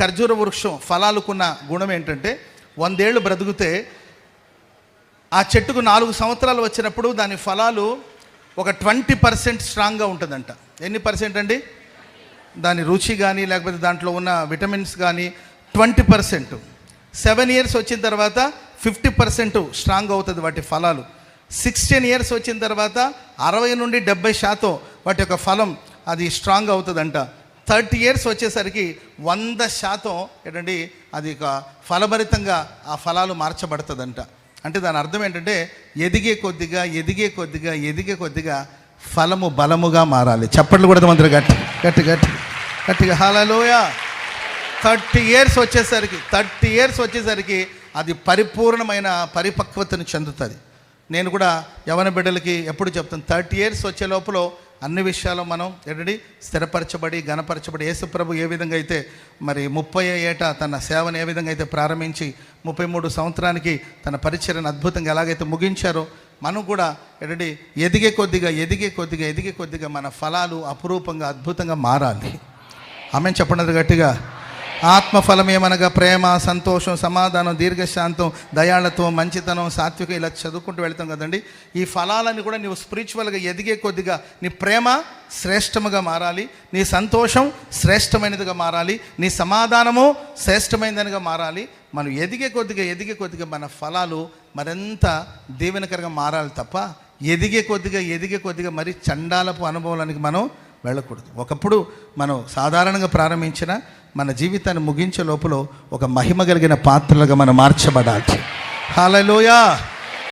ఖర్జూర వృక్షం ఫలాలకున్న గుణం ఏంటంటే 100 ఏళ్ళు బ్రతుకుతే ఆ చెట్టుకు 4 సంవత్సరాలు వచ్చినప్పుడు దాని ఫలాలు ఒక 20% స్ట్రాంగ్గా ఉంటుందంట. ఎన్ని పర్సెంట్ అండి? దాని రుచి కానీ లేకపోతే దాంట్లో ఉన్న విటమిన్స్ కానీ 20%. 7 ఇయర్స్ వచ్చిన తర్వాత 50% స్ట్రాంగ్ అవుతుంది వాటి ఫలాలు. 16 ఇయర్స్ వచ్చిన తర్వాత 60 నుండి 70% వాటి యొక్క ఫలం అది స్ట్రాంగ్ అవుతుందంట. 30 ఇయర్స్ వచ్చేసరికి 100% ఏంటండి అది ఫలభరితంగా ఆ ఫలాలు మార్చబడుతుందంట. అంటే దాని అర్థం ఏంటంటే ఎదిగే కొద్దిగా ఫలము బలముగా మారాలి. చప్పట్లు కూడా మంత్రి గట్టిగా హల్లెలూయా. 30 ఇయర్స్ వచ్చేసరికి అది పరిపూర్ణమైన పరిపక్వతను చెందుతుంది. నేను కూడా యవన బిడ్డలకి ఎప్పుడు చెప్తాను, 30 ఇయర్స్ వచ్చే లోపల అన్ని విషయాలు మనం ఏంటంటే స్థిరపరచబడి గణపరచబడి యేసుప్రభు ఏ విధంగా అయితే మరి 30 ఏట తన సేవను ఏ విధంగా అయితే ప్రారంభించి 33 సంవత్సరానికి తన పరిచర్యను అద్భుతంగా ఎలాగైతే ముగించారో మనం కూడా ఏంటంటే ఎదిగే కొద్దిగా మన ఫలాలు అపురూపంగా అద్భుతంగా మారాలి. ఆమెను చెప్పండి గట్టిగా. ఆత్మఫలం ఏమనగా ప్రేమ, సంతోషం, సమాధానం, దీర్ఘశాంతం, దయాళత్వం, మంచితనం, సాత్వికం, ఇలా చదువుకుంటూ వెళ్తాం కదండి. ఈ ఫలాలని కూడా నీవు స్పిరిచువల్గా ఎదిగే కొద్దిగా నీ ప్రేమ శ్రేష్టముగా మారాలి, నీ సంతోషం శ్రేష్టమైనదిగా మారాలి, నీ సమాధానము శ్రేష్టమైనదిగా మారాలి. మనం ఎదిగే కొద్దిగా మన ఫలాలు మరింత దీవెనకరంగా మారాలి తప్ప ఎదిగే కొద్దిగా మరి చండాలపు అనుభవానికి మనం వెళ్ళకూడదు. ఒకప్పుడు మనం సాధారణంగా ప్రారంభించిన మన జీవితాన్ని ముగించే లోపల ఒక మహిమ కలిగిన పాత్రలుగా మనం మార్చబడాలి. హల్లెలూయా.